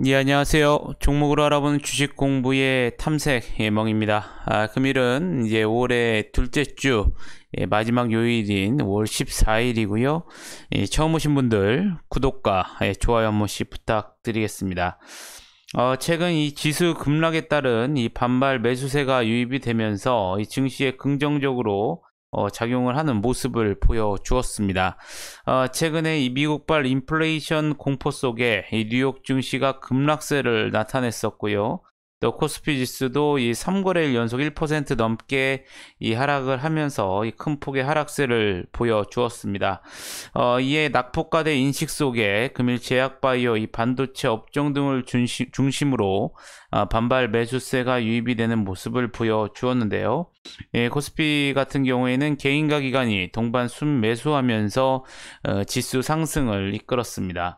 예, 안녕하세요. 종목으로 알아보는 주식 공부의 탐색 예멍입니다. 금일은 이제 5월의 둘째 주 마지막 요일인 5월 14일이고요. 처음 오신 분들 구독과 좋아요 한 번씩 부탁드리겠습니다. 최근 이 지수 급락에 따른 이 반발 매수세가 유입이 되면서 이 증시에 긍정적으로 작용을 하는 모습을 보여주었습니다. 최근에 이 미국발 인플레이션 공포 속에 이 뉴욕 증시가 급락세를 나타냈었고요. 또 코스피 지수도 이 3거래일 연속 1% 넘게 이 하락을 하면서 이 큰 폭의 하락세를 보여주었습니다. 이에 낙폭과대 인식 속에 금일 제약바이오, 이 반도체 업종 등을 중심으로 반발 매수세가 유입이 되는 모습을 보여주었는데요. 코스피 같은 경우에는 개인과 기관이 동반 순매수하면서 지수 상승을 이끌었습니다.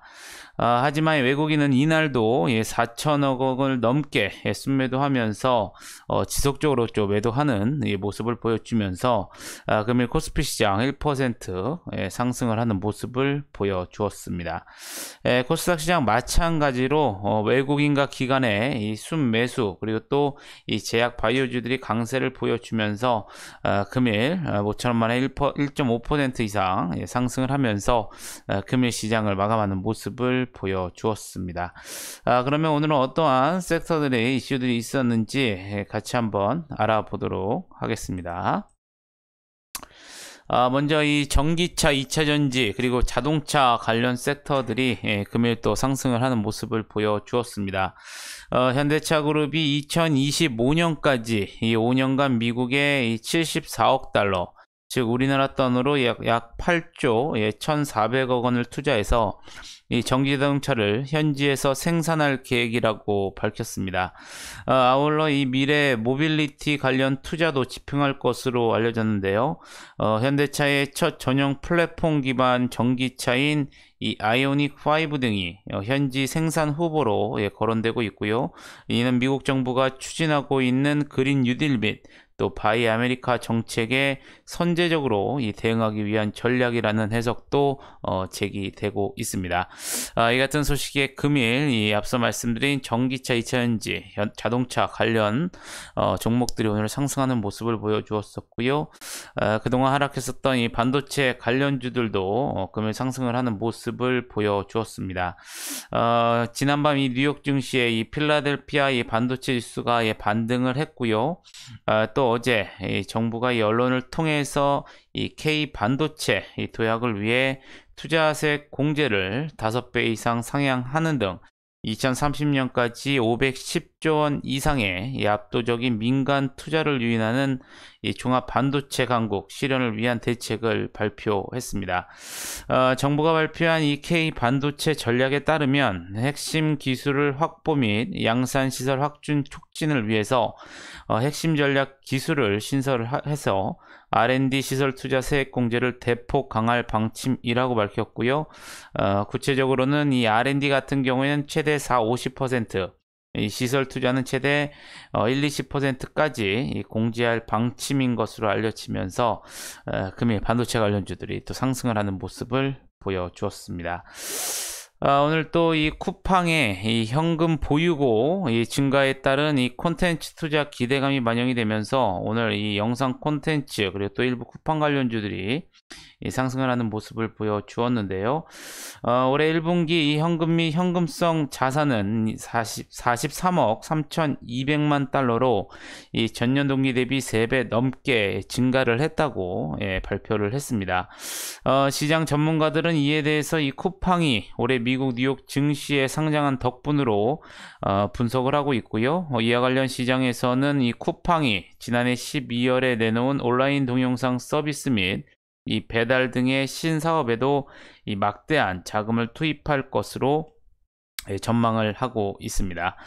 하지만 외국인은 이날도 4천억 원을 넘게 순매도하면서 지속적으로 좀 매도하는 모습을 보여주면서 금일 코스피 시장 1% 상승을 하는 모습을 보여주었습니다. 코스닥 시장 마찬가지로 외국인과 기관의 이 순매수 그리고 또 이 제약 바이오주들이 강세를 보여주면서 금일 5천원만에 1.5% 이상 상승을 하면서 금일 시장을 마감하는 모습을 보여주었습니다. 그러면 오늘은 어떠한 섹터들의 이슈들이 있었는지 같이 한번 알아보도록 하겠습니다. 먼저 이 전기차, 2차전지 그리고 자동차 관련 섹터들이 금일 또 상승을 하는 모습을 보여주었습니다. 현대차그룹이 2025년까지 이 5년간 미국의 74억 달러, 즉 우리나라 돈으로 약 8조 1,400억 원을 투자해서 이 전기자동차를 현지에서 생산할 계획이라고 밝혔습니다. 아울러 이 미래 모빌리티 관련 투자도 집행할 것으로 알려졌는데요. 현대차의 첫 전용 플랫폼 기반 전기차인 이 아이오닉 5 등이 현지 생산 후보로 거론되고 있고요. 이는 미국 정부가 추진하고 있는 그린 뉴딜 및 또 바이 아메리카 정책에 선제적으로 대응하기 위한 전략이라는 해석도 제기되고 있습니다. 이 같은 소식에 금일 앞서 말씀드린 전기차, 2차전지, 자동차 관련 종목들이 오늘 상승하는 모습을 보여주었었고요. 그동안 하락했었던 이 반도체 관련주들도 금일 상승을 하는 모습을 보여주었습니다. 지난밤 이 뉴욕 증시의 이 필라델피아 이 반도체 지수가 반등을 했고요. 또 어제 정부가 이 언론을 통해서 이 K 반도체 이 도약을 위해 투자세 공제를 5배 이상 상향하는 등 2030년까지 510조 원 이상의 이 압도적인 민간 투자를 유인하는 이 종합 반도체 강국 실현을 위한 대책을 발표했습니다. 정부가 발표한 이 K 반도체 전략에 따르면 핵심 기술을 확보 및 양산 시설 확충 촉진을 위해서 핵심 전략 기술을 신설해서 R&D 시설 투자 세액 공제를 대폭 강화할 방침이라고 밝혔고요. 구체적으로는 이 R&D 같은 경우에는 최대 50%, 이 시설 투자는 최대 20%까지 공제할 방침인 것으로 알려지면서 금일 반도체 관련주들이 또 상승을 하는 모습을 보여주었습니다. 오늘 또 이 쿠팡의 이 현금 보유고 이 증가에 따른 이 콘텐츠 투자 기대감이 반영이 되면서 오늘 이 영상 콘텐츠 그리고 또 일부 쿠팡 관련주들이 상승을 하는 모습을 보여주었는데요. 올해 1분기 이 현금 및 현금성 자산은 43억 3,200만 달러로 이 전년 동기 대비 3배 넘게 증가를 했다고 발표를 했습니다. 시장 전문가들은 이에 대해서 이 쿠팡이 올해 미국 뉴욕 증시에 상장한 덕분으로 분석을 하고 있고요. 이와 관련 시장에서는 이 쿠팡이 지난해 12월에 내놓은 온라인 동영상 서비스 및 이 배달 등의 신사업에도 이 막대한 자금을 투입할 것으로 전망을 하고 있습니다.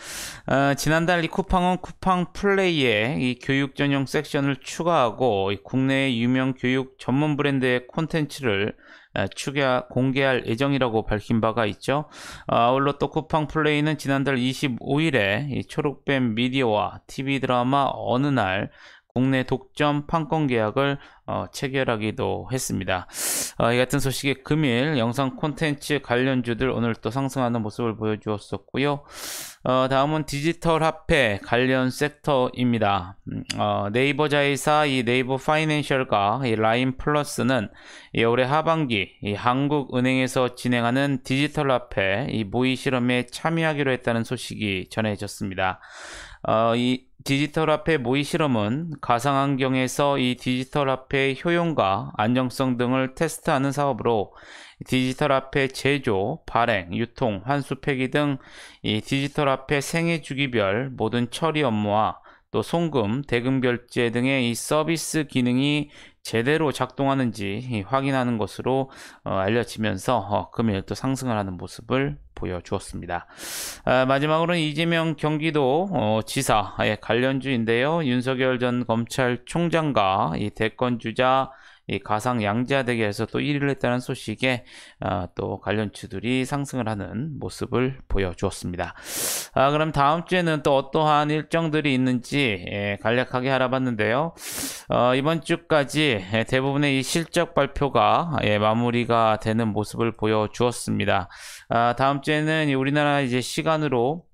지난달 이 쿠팡은 쿠팡 플레이에 이 교육 전용 섹션을 추가하고 국내의 유명 교육 전문 브랜드의 콘텐츠를 공개할 예정이라고 밝힌 바가 있죠. 아울러 또 쿠팡 플레이는 지난달 25일에 이 초록뱀 미디어와 TV 드라마 어느 날 국내 독점 판권 계약을 체결하기도 했습니다. 이 같은 소식에 금일 영상 콘텐츠 관련주들 오늘 또 상승하는 모습을 보여주었었고요. 다음은 디지털 화폐 관련 섹터입니다. 네이버 자회사 이 네이버 파이낸셜과 이 라인 플러스는 올해 하반기 이 한국은행에서 진행하는 디지털 화폐 이 모의 실험에 참여하기로 했다는 소식이 전해졌습니다. 이 디지털 화폐 모의 실험은 가상환경에서 이 디지털 화폐의 효용과 안정성 등을 테스트하는 사업으로 디지털 화폐 제조, 발행, 유통, 환수 폐기 등 이 디지털 화폐 생애 주기별 모든 처리 업무와 또 송금, 대금 결제 등의 이 서비스 기능이 제대로 작동하는지 확인하는 것으로 알려지면서 금일 또 상승을 하는 모습을 보여주었습니다. 마지막으로는 이재명 경기도 지사의 관련주인데요. 윤석열 전 검찰총장과 이 대권주자 이 가상 양자 대결에서 또 1위를 했다는 소식에 또 관련주들이 상승을 하는 모습을 보여주었습니다. 그럼 다음 주에는 또 어떠한 일정들이 있는지 간략하게 알아봤는데요. 이번 주까지 대부분의 이 실적 발표가 마무리가 되는 모습을 보여주었습니다. 다음 주에는 우리나라 이제 시간으로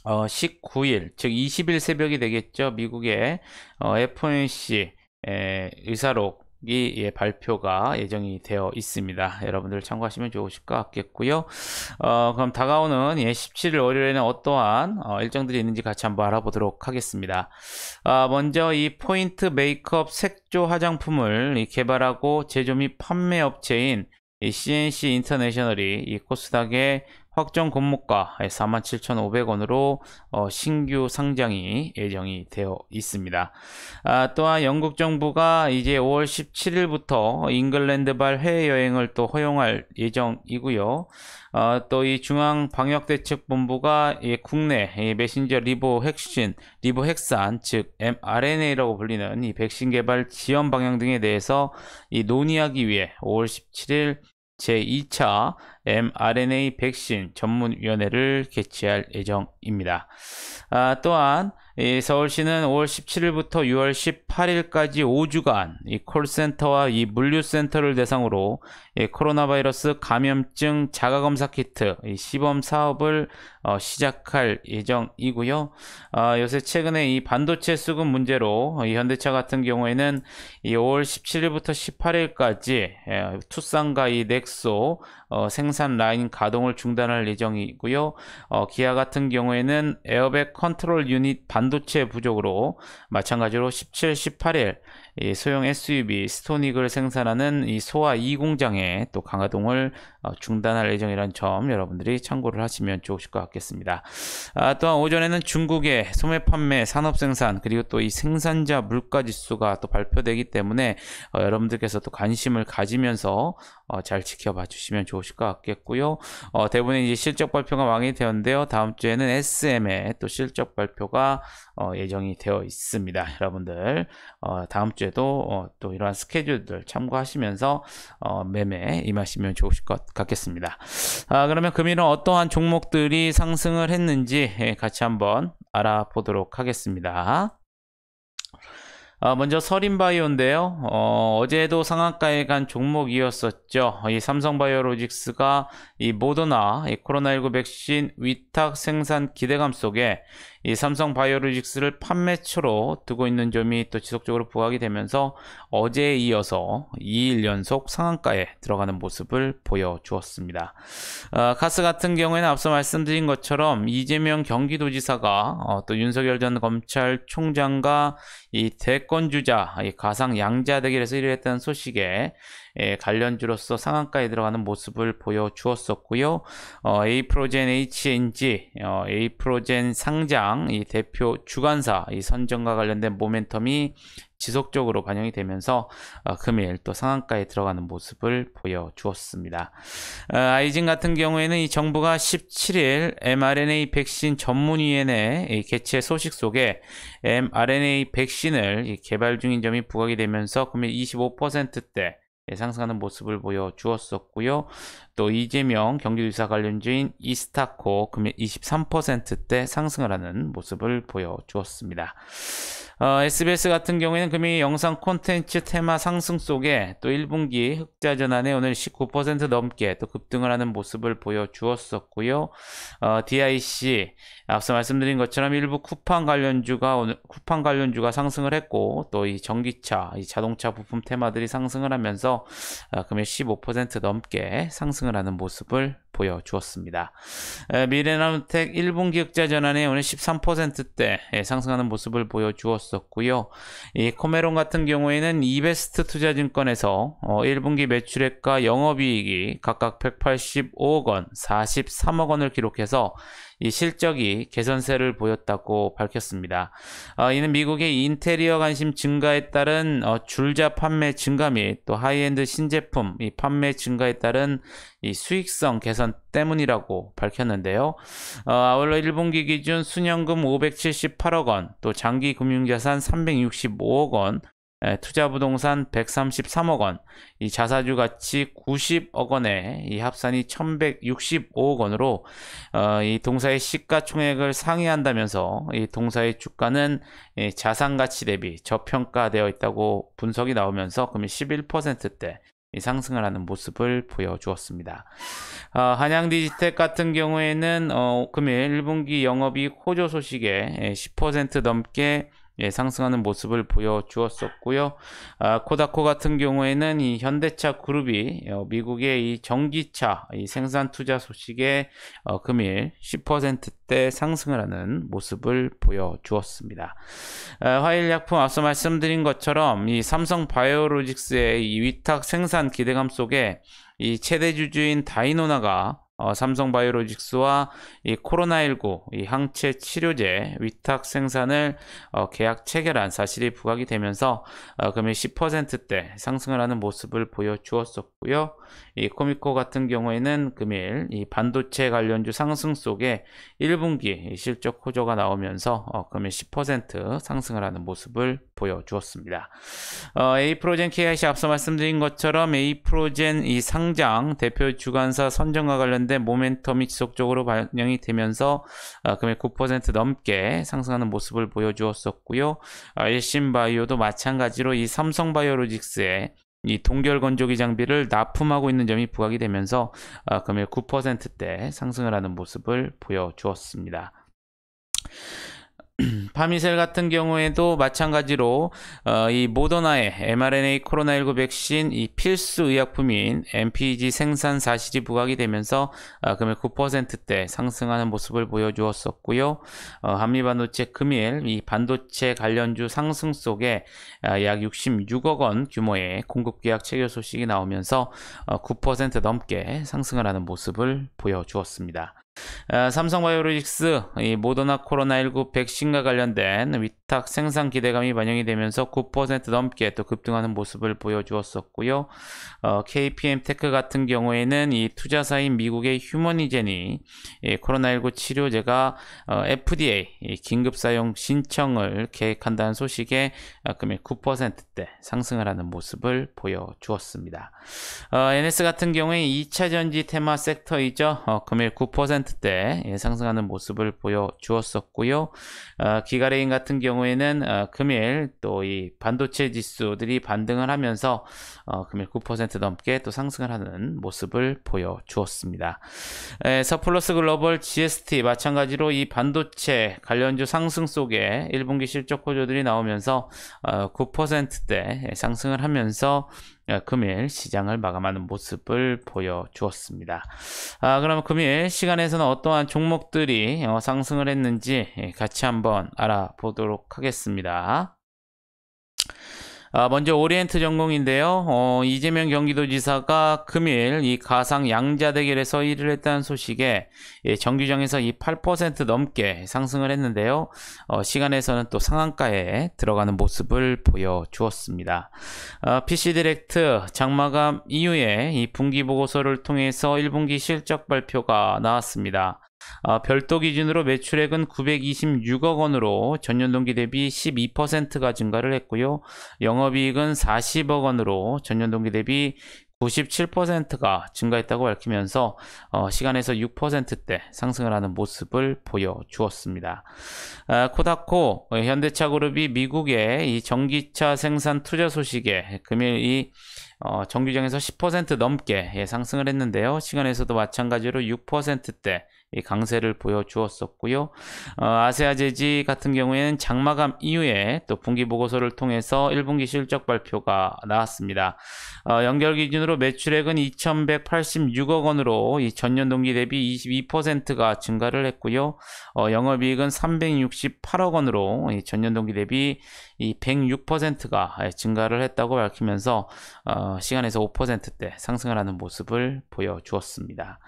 19일 즉 20일 새벽이 되겠죠. 미국의 FOMC 의사록 이 발표가 예정이 되어 있습니다. 여러분들 참고하시면 좋으실 것 같겠고요. 그럼 다가오는 17일 월요일에는 어떠한 일정들이 있는지 같이 한번 알아보도록 하겠습니다. 먼저 이 포인트 메이크업 색조 화장품을 개발하고 제조 및 판매 업체인 이 CNC 인터내셔널이 이 코스닥의 확정 공모가 47,500원으로 신규 상장이 예정이 되어 있습니다. 또한 영국 정부가 이제 5월 17일부터 잉글랜드발 해외여행을 또 허용할 예정이고요. 또 이 중앙방역대책본부가 국내 메신저 리보핵산 즉 mRNA라고 불리는 이 백신 개발 지원 방향 등에 대해서 이 논의하기 위해 5월 17일 제2차 mRNA 백신 전문위원회를 개최할 예정입니다. 또한 서울시는 5월 17일부터 6월 18일까지 5주간 이 콜센터와 이 물류센터를 대상으로 코로나 바이러스 감염증 자가검사 키트 시범 사업을 시작할 예정이고요. 요새 최근에 이 반도체 수급 문제로 이 현대차 같은 경우에는 이 5월 17일부터 18일까지 투싼과 이 넥소 생산 라인 가동을 중단할 예정이고요. 기아 같은 경우에는 에어백 컨트롤 유닛 반도체 부족으로 마찬가지로 17, 18일 이 소형 SUV 스토닉을 생산하는 이 소아 2공장에 또 강화동을 중단할 예정이라는 점 여러분들이 참고를 하시면 좋으실 것 같겠습니다. 또한 오전에는 중국의 소매 판매, 산업 생산 그리고 또 이 생산자 물가 지수가 또 발표되기 때문에 여러분들께서 또 관심을 가지면서 잘 지켜봐 주시면 좋으실 것 같겠고요. 대부분의 이제 실적 발표가 완이 되었는데요. 다음 주에는 SM의 또 실적 발표가 예정이 되어 있습니다. 여러분들 다음 주에도 또 이러한 스케줄들 참고하시면서 매매 임하시면 좋으실 것 같겠습니다. 그러면 금일은 어떠한 종목들이 상승을 했는지 같이 한번 알아보도록 하겠습니다. 먼저 서린바이오인데요. 어제도 상한가에 간 종목이었었죠. 이 삼성바이오로직스가 이 모더나 이 코로나19 백신 위탁 생산 기대감 속에 이 삼성바이오로직스를 판매처로 두고 있는 점이 또 지속적으로 부각이 되면서 어제에 이어서 2일 연속 상한가에 들어가는 모습을 보여주었습니다. 카스 같은 경우에는 앞서 말씀드린 것처럼 이재명 경기도지사가 또 윤석열 전 검찰총장과 이 대권주자 이 가상 양자 대결에서 1위를 했다는 소식에 관련주로서 상한가에 들어가는 모습을 보여주었었고요. 에이프로젠 HNG, 에이프로젠 상장 이 대표 주관사 이 선정과 관련된 모멘텀이 지속적으로 반영이 되면서 금일 또 상한가에 들어가는 모습을 보여주었습니다. 아이진 같은 경우에는 이 정부가 17일 mRNA 백신 전문위원회 개최 소식 속에 mRNA 백신을 개발 중인 점이 부각이 되면서 금일 25%대 상승하는 모습을 보여주었었고요. 또 이재명 경기도지사 관련주인 이스타코 금일 23%대 상승을 하는 모습을 보여주었습니다. SBS 같은 경우에는 금일 영상 콘텐츠 테마 상승 속에 또 1분기 흑자 전환에 오늘 19% 넘게 또 급등을 하는 모습을 보여주었었고요. DIC 앞서 말씀드린 것처럼 일부 쿠팡 관련주가 상승을 했고 또 이 전기차, 이 자동차 부품 테마들이 상승을 하면서 금일 15% 넘게 상승을 하는 모습을 보여주었습니다. 미래나무텍 1분기 흑자 전환에 오늘 13%대 상승하는 모습을 보여주었었고요. 이 코메론 같은 경우에는 이베스트 투자증권에서 1분기 매출액과 영업이익이 각각 185억 원, 43억 원을 기록해서 이 실적이 개선세를 보였다고 밝혔습니다. 이는 미국의 인테리어 관심 증가에 따른 줄자 판매 증가 및 또 하이엔드 신제품 이 판매 증가에 따른 이 수익성 개선 때문이라고 밝혔는데요. 아울러 1분기 기준 순연금 578억 원, 또 장기 금융자산 365억 원, 투자부동산 133억 원, 이 자사주 가치 90억 원에 이 합산이 1165억 원으로 이 동사의 시가총액을 상회한다면서 이 동사의 주가는 자산 가치 대비 저평가되어 있다고 분석이 나오면서 금일 11%대 상승을 하는 모습을 보여주었습니다. 한양디지텍 같은 경우에는 금일 1분기 영업이익 호조 소식에 10% 넘게 상승하는 모습을 보여주었었고요. 코다코 같은 경우에는 이 현대차 그룹이 미국의 이 전기차 이 생산 투자 소식에 금일 10%대 상승을 하는 모습을 보여주었습니다. 화일약품 앞서 말씀드린 것처럼 이 삼성바이오로직스의 이 위탁 생산 기대감 속에 이 최대 주주인 다이노나가 삼성바이오로직스와 이 코로나19 이 항체 치료제 위탁 생산을 계약 체결한 사실이 부각이 되면서 금일 10%대 상승을 하는 모습을 보여주었었고요. 이 코미코 같은 경우에는 금일 이 반도체 관련주 상승 속에 1분기 실적 호조가 나오면서 금일 10% 상승을 하는 모습을 보여주었습니다. 에이프로젠 KIC 앞서 말씀드린 것처럼 에이프로젠 이 상장 대표 주관사 선정과 관련된 모멘텀이 지속적으로 반영이 되면서 금일 9% 넘게 상승하는 모습을 보여주었었고요. 일신바이오도 마찬가지로 이 삼성바이오로직스의 이 동결 건조기 장비를 납품하고 있는 점이 부각이 되면서 금일 9%대 상승을 하는 모습을 보여주었습니다. 파미셀 같은 경우에도 마찬가지로 이 모더나의 mRNA 코로나19 백신 이 필수 의약품인 MPG 생산 사실이 부각이 되면서 금일 9%대 상승하는 모습을 보여주었었고요. 한미반도체 금일 이 반도체 관련주 상승 속에 약 66억 원 규모의 공급 계약 체결 소식이 나오면서 9% 넘게 상승을 하는 모습을 보여주었습니다. 삼성바이오로직스 이 모더나 코로나19 백신과 관련된 위탁 생산 기대감이 반영이 되면서 9% 넘게 또 급등하는 모습을 보여주었었고요. KPM테크 같은 경우에는 이 투자사인 미국의 휴머니젠이 코로나19 치료제가 FDA 긴급 사용 신청을 계획한다는 소식에 금일 9%대 상승을 하는 모습을 보여주었습니다. NS 같은 경우에 2차전지 테마 섹터이죠. 금일 9%대 상승하는 모습을 보여주었었고요. 기가레인 같은 경우에는 금일 또 이 반도체 지수들이 반등을 하면서 금일 9% 넘게 또 상승을 하는 모습을 보여주었습니다. 서플러스 글로벌 GST 마찬가지로 이 반도체 관련주 상승 속에 1분기 실적 호조들이 나오면서 9%대 상승을 하면서 금일 시장을 마감하는 모습을 보여주었습니다. 그럼 금일 시간에서는 어떠한 종목들이 상승을 했는지 같이 한번 알아보도록 하겠습니다. 먼저 오리엔트 전공인데요. 이재명 경기도지사가 금일 이 가상 양자 대결에서 1위를 했다는 소식에 정규장에서 이 8% 넘게 상승을 했는데요. 시간에서는 또 상한가에 들어가는 모습을 보여주었습니다. PC디렉트 장마감 이후에 이 분기 보고서를 통해서 1분기 실적 발표가 나왔습니다. 별도 기준으로 매출액은 926억 원으로 전년 동기 대비 12%가 증가를 했고요. 영업이익은 40억 원으로 전년 동기 대비 97%가 증가했다고 밝히면서 시간에서 6%대 상승을 하는 모습을 보여주었습니다. 코다코 현대차그룹이 미국의 이 전기차 생산 투자 소식에 금일 이 정규장에서 10% 넘게 상승을 했는데요. 시간에서도 마찬가지로 6%대 강세를 보여주었었고요. 아세아제지 같은 경우에는 장마감 이후에 또 분기 보고서를 통해서 1분기 실적 발표가 나왔습니다. 연결 기준으로 매출액은 2,186억 원으로 이 전년 동기 대비 22%가 증가를 했고요. 영업이익은 368억 원으로 이 전년 동기 대비 이 106%가 증가를 했다고 밝히면서 시간에서 5%대 상승을 하는 모습을 보여주었습니다.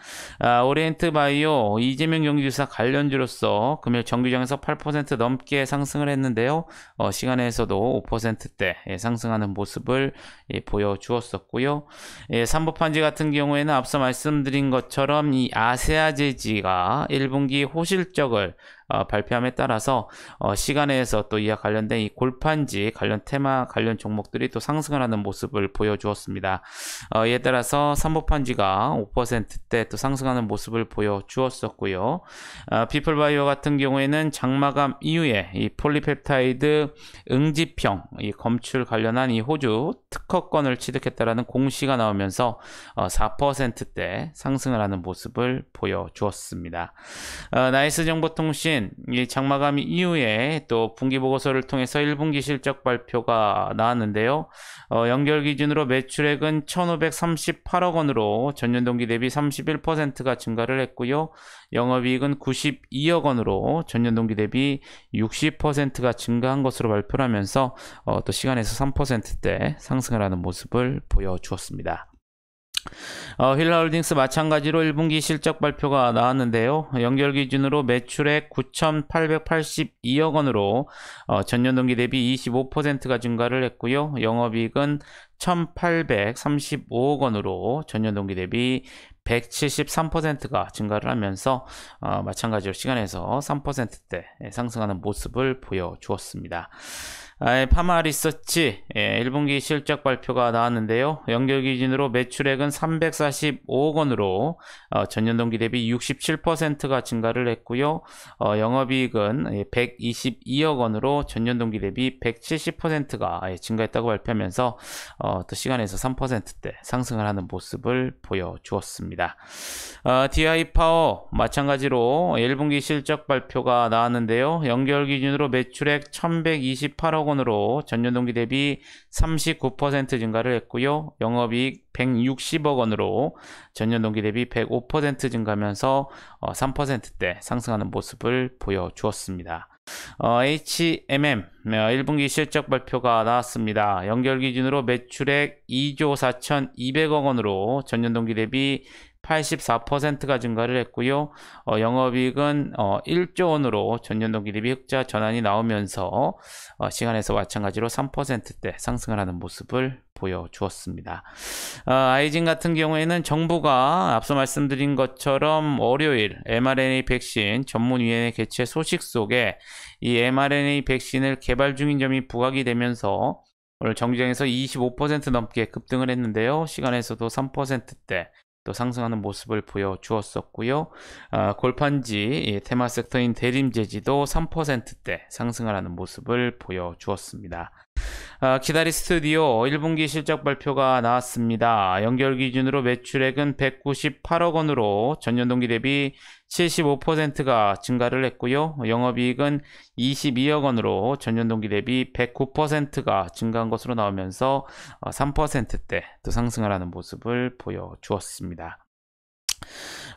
오리엔트 바이오 이재명 경기지사 관련주로서 금일 정규장에서 8% 넘게 상승을 했는데요. 시간에서도 5%대 상승하는 모습을 보여주었었고요. 삼보판지 같은 경우에는 앞서 말씀드린 것처럼 이 아세아제지가 1분기 호실적을 발표함에 따라서 시간에서 또 이와 관련된 이 골판지 관련 테마 관련 종목들이 또 상승을 하는 모습을 보여주었습니다. 이에 따라서 삼보판지가 5%대 또 상승하는 모습을 보여주었었고요. 피플바이오 같은 경우에는 장마감 이후에 이 폴리펩타이드 응집형 이 검출 관련한 이 호주 특허권을 취득했다라는 공시가 나오면서 4%대 상승을 하는 모습을 보여주었습니다. 나이스정보통신 이 장마감 이후에 또 분기 보고서를 통해서 1분기 실적 발표가 나왔는데요. 연결 기준으로 매출액은 1,538억 원으로 전년 동기 대비 31%가 증가를 했고요. 영업이익은 92억 원으로 전년 동기 대비 60%가 증가한 것으로 발표를 하면서 또 시간에서 3%대 상승을 하는 모습을 보여주었습니다. 휠라홀딩스 마찬가지로 1분기 실적 발표가 나왔는데요. 연결 기준으로 매출액 9,882억 원으로 전년 동기 대비 25%가 증가를 했고요. 영업이익은 1,835억 원으로 전년 동기 대비 173%가 증가를 하면서 마찬가지로 시간에서 3%대 상승하는 모습을 보여주었습니다. 파마 리서치 1분기 실적 발표가 나왔는데요. 연결 기준으로 매출액은 345억 원으로 전년 동기 대비 67%가 증가를 했고요. 영업이익은 122억 원으로 전년 동기 대비 170%가 증가했다고 발표하면서 또 시간에서 3%대 상승을 하는 모습을 보여주었습니다. DI 파워 마찬가지로 1분기 실적 발표가 나왔는데요. 연결 기준으로 매출액 1,128억 원으로 전년 동기 대비 39% 증가를 했고요. 영업이익 160억 원으로 전년 동기 대비 105% 증가하면서 3%대 상승하는 모습을 보여주었습니다. HMM 1분기 실적 발표가 나왔습니다. 연결 기준으로 매출액 2조 4,200억 원으로 전년 동기 대비 84%가 증가를 했고요. 영업이익은 1조 원으로 전년 동기 대비 흑자 전환이 나오면서 시간에서 마찬가지로 3%대 상승을 하는 모습을 보여주었습니다. 아이진 같은 경우에는 정부가 앞서 말씀드린 것처럼 월요일 mRNA 백신 전문위원회 개최 소식 속에 이 mRNA 백신을 개발 중인 점이 부각이 되면서 오늘 정주행에서 25% 넘게 급등을 했는데요. 시간에서도 3%대 또 상승하는 모습을 보여주었었고요. 골판지 테마 섹터인 대림제지도 3%대 상승을 하는 모습을 보여주었습니다. 키다리 스튜디오 1분기 실적 발표가 나왔습니다. 연결 기준으로 매출액은 198억 원으로 전년 동기 대비 75%가 증가를 했고요. 영업이익은 22억 원으로 전년 동기 대비 109%가 증가한 것으로 나오면서 3%대 또 상승을 하는 모습을 보여주었습니다.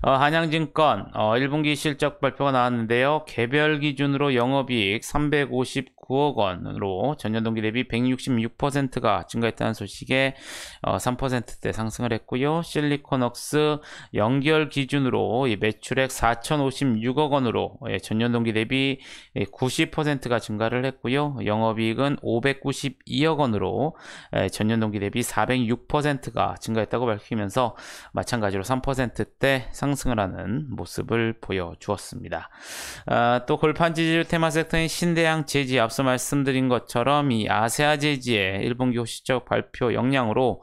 한양증권 1분기 실적 발표가 나왔는데요. 개별 기준으로 영업이익 359억 원으로 전년 동기 대비 166%가 증가했다는 소식에 3%대 상승을 했고요. 실리콘웍스 연결 기준으로 매출액 4,056억 원으로 전년 동기 대비 90%가 증가를 했고요. 영업이익은 592억 원으로 전년 동기 대비 406%가 증가했다고 밝히면서 마찬가지로 3%대 상승을 하는 모습을 보여주었습니다. 또 골판지주 테마 섹터인 신대양 제지 앞서 말씀드린 것처럼 이 아세아 제지의 1분기 실적 발표 영향으로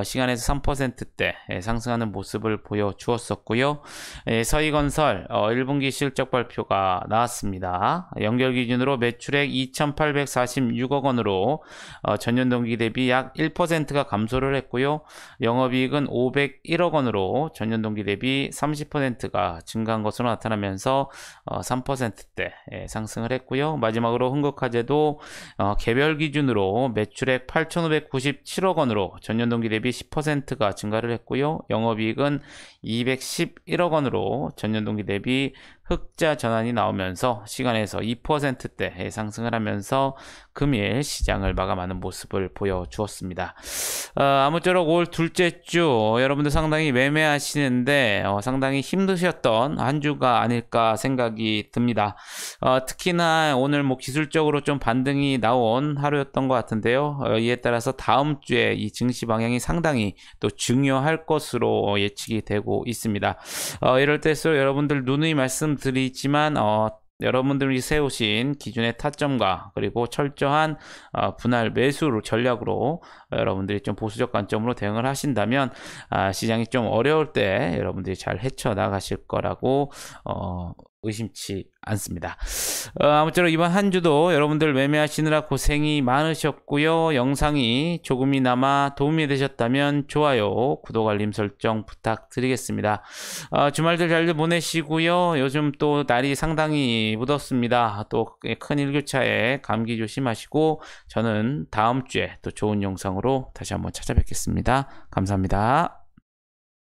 시간에서 3%대 상승하는 모습을 보여주었었고요. 서희건설 1분기 실적 발표가 나왔습니다. 연결 기준으로 매출액 2,846억 원으로 전년 동기 대비 약 1%가 감소를 했고요. 영업이익은 501억 원으로 전년 동기 대비 30%가 증가한 것으로 나타나면서 3%대 상승을 했고요. 마지막으로 흥국화재도 개별 기준으로 매출액 8,597억 원으로 전년 동기 대비 10%가 증가를 했고요. 영업이익은 211억 원으로 전년 동기 대비 흑자 전환이 나오면서 시간에서 2%대 상승을 하면서 금일 시장을 마감하는 모습을 보여주었습니다. 아무쪼록 올 둘째 주 여러분들 상당히 매매하시는데 상당히 힘드셨던 한 주가 아닐까 생각이 듭니다. 특히나 오늘 뭐 기술적으로 좀 반등이 나온 하루였던 것 같은데요. 이에 따라서 다음 주에 이 증시 방향이 상당히 또 중요할 것으로 예측이 되고 있습니다. 이럴 때일수록 여러분들 누누이 말씀드리지만 여러분들이 세우신 기준의 타점과 그리고 철저한 분할 매수를 전략으로 여러분들이 좀 보수적 관점으로 대응을 하신다면 시장이 좀 어려울 때 여러분들이 잘 헤쳐나가실 거라고 의심치 않습니다. 아무쪼록 이번 한 주도 여러분들 매매하시느라 고생이 많으셨고요. 영상이 조금이나마 도움이 되셨다면 좋아요, 구독, 알림 설정 부탁드리겠습니다. 주말들 잘들 보내시고요. 요즘 또 날이 상당히 무덥습니다. 또 큰 일교차에 감기 조심하시고 저는 다음 주에 또 좋은 영상으로 다시 한번 찾아뵙겠습니다. 감사합니다.